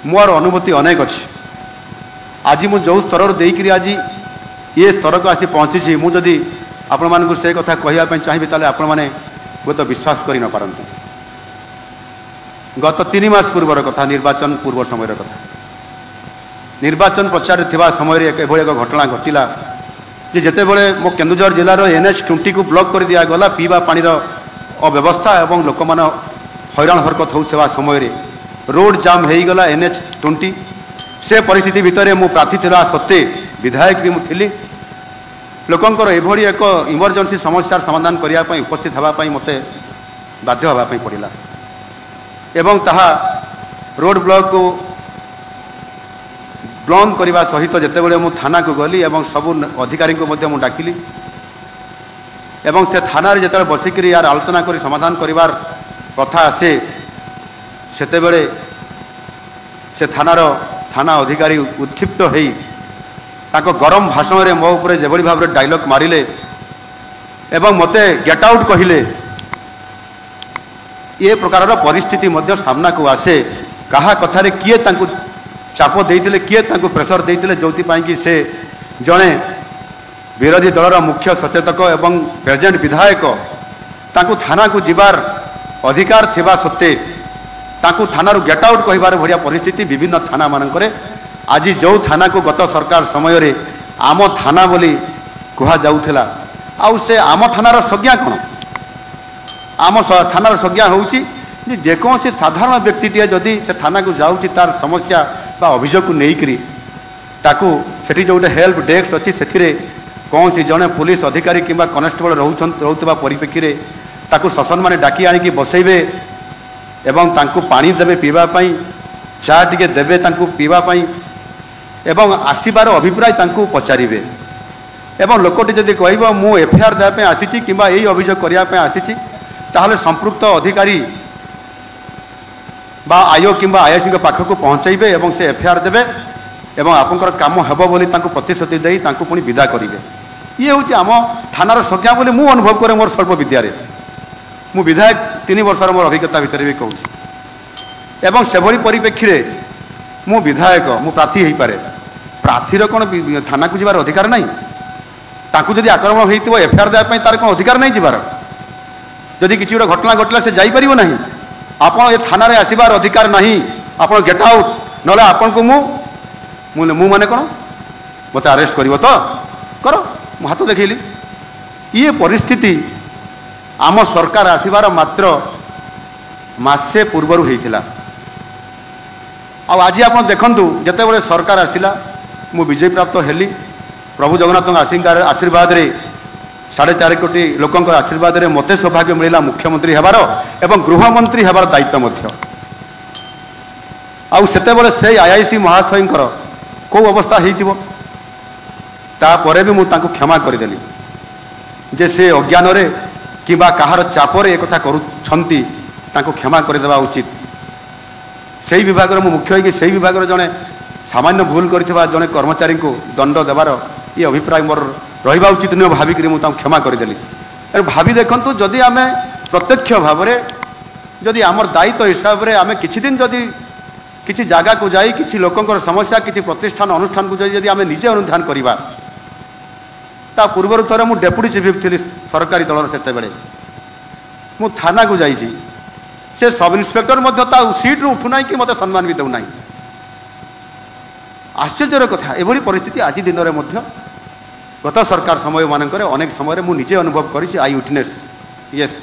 मोर अनुभूति अनेक अच्छी आज मु जो स्तर देकरी आज ये स्तर को आसी पहुँची मुझे आपण मानक से कथा कहवाई चाहिए ताले आपण मैंने हूँ तो विश्वास कर न पारती गत 3 मास पूर्वर कथा निर्वाचन पूर्व समय कथा निर्वाचन प्रचार थिबा समय एक घटना घटिला जे जेते बळे मो केन्दुझर जिलार NH20 को ब्लॉक कर दिया गला पीवा पानी अव्यवस्था एवं लोक मान हैरान हरकत हो सेवा समय रोड जाम हो गला NH20 से परिस्थिति भितर मु प्रार्थी थिला सत्ते विधायक भी मुझी लोकंकर एभली एक इमरजेंसी समस्यार समाधान करने उपस्थित होगापी मत बाध्य होगापी पड़ा एवं ताहा रोड ब्लॉक को बंद करने सहित जितेबाला मु थाना को गली एवं सबू अधिकारी को डाकिली एवं से थाना जिते बसिक यार आलोचना कर समाधान कर कथा आसे सेतेबेले से थाना अधिकारी उत्क्षिप्त होई ताको गरम भाषण में मो उपरे जेभली भाव में डायलॉग मारिले एवं मते गेट आउट कहले ये प्रकार परिस्थिति मध्य सामना को आसे कहा कथारे किए तांकु चाप देइतिले किए तांकु प्रेशर देइतिले जोति पाई कि से जणे विरोधी दलर मुख्य सचेतक एवं प्रेजेंट विधायक तांकु थाना को जिबार अधिकार थिबा सत्ते तांकु थाना गेट आउट कहिबार भरिया परिस्थिति विभिन्न थाना मानकरे आज जो थाना को गत सरकार समय रे आम थाना बोली कह जाऊला आउ से आम थानार संज्ञा कौन आम थानार संज्ञा होउची जेकोसी साधारण व्यक्तिटे जदि से थाना को जाऊँगी तार समस्या बा अभियोग को लेकर ताकू सेठी जो हेल्प डेस्क अच्छी से कौन सी जड़े पुलिस अधिकारी किंबा कनेस्टेबल रोकता परिप्रेक्षी में ताकू ससन मैंने डाकी आनिकी बसैबे एवं तांकू पानी देवे पीवाई चा टिके देवे तांकू पीवाई एवं आसबार अभिप्राय तांकू पचारे एवं लोकटी जदि कह मु एफआईआर देवाई आसी कि यही अभियोग करने आसी ताहले संपृक्त अधिकारी बा आयो किंबा आईएससी पाखक पहुँचैबे एवं से एफआईआर देवे एवं आपंकर काम हेब बोली तांकू प्रतिश्रुति दे तांकू पुणी विदा करेंगे ये हूँ आम थानार संज्ञा बोली मु अनुभव करे मोर स्वल्प विद्यारे मु विधायक 3 वर्षर मोर अभिज्ञता भितर भी कहूँ एवं सेभली परिप्रेक्षी में मु विधायक मु प्रार्थी हो पारे प्रार्थीर कौन थाना को जीवार अधिकार नहीं ताकू जदि आक्रमण हो एफआईआर देवाई तार कौन अधिकार नहीं जीवार जदि किसी गोटे घटना घटला से जापर ना आपड़ ये थाना आसबार अधिकार नहीं आपड़ गेट आउट ना आपन को मु माने कौन मत अरेस्ट कर तो कर मु हाथ देखली ये परिस्थिति आम सरकार आसबार मात्र मासे पूर्वर होता आज आप देखूँ जिते सरकार आसला मु विजय प्राप्त हेली प्रभु जगन्नाथ आशीर्वाद रे 4.5 कोटी लोकंर आशीर्वाद रे मते सौभाग्य मिला मुख्यमंत्री हेबार एवं गृहमंत्री हेबार दायित्व मध्य आउे से आईआईसी महाशयकर कौ अवस्था होइतिबो तापरे भी मुझे क्षमा करदेली जे से अज्ञान रे किबा कहार चापरे एक कथा करूछंती तांको क्षमा करदेवा उचित से विभाग मुख्य हो से विभाग जड़े सामान्य भूल करथिबा जड़े कर्मचारी को दंड देवार ये अभिप्राय मोर रहा उचित नुह भाविक मुझे क्षमा करदेली भावी देखु जदि आम प्रत्यक्ष भाव में जदि आम दायित्व हिसाब से आम किछि दिन जदि किछि जगह को जाई किछि लोकंकर समस्या किछि प्रतिष्ठान अनुष्ठान को जदि आम निजे अनुधान करवा ता पूर्वर थोड़े मु डेप्यूटी चीफ थी सरकारी दलर से मु थाना को जाइछि से सब इन्स्पेक्टर सीट रू उठुना कि मत सम्मान भी देना आश्चर्यर कथा एभली परिस्थिति आज दिन में गत सरकार समय मानक अनेक समय मुझे अनुभव करी आई विटनेस यस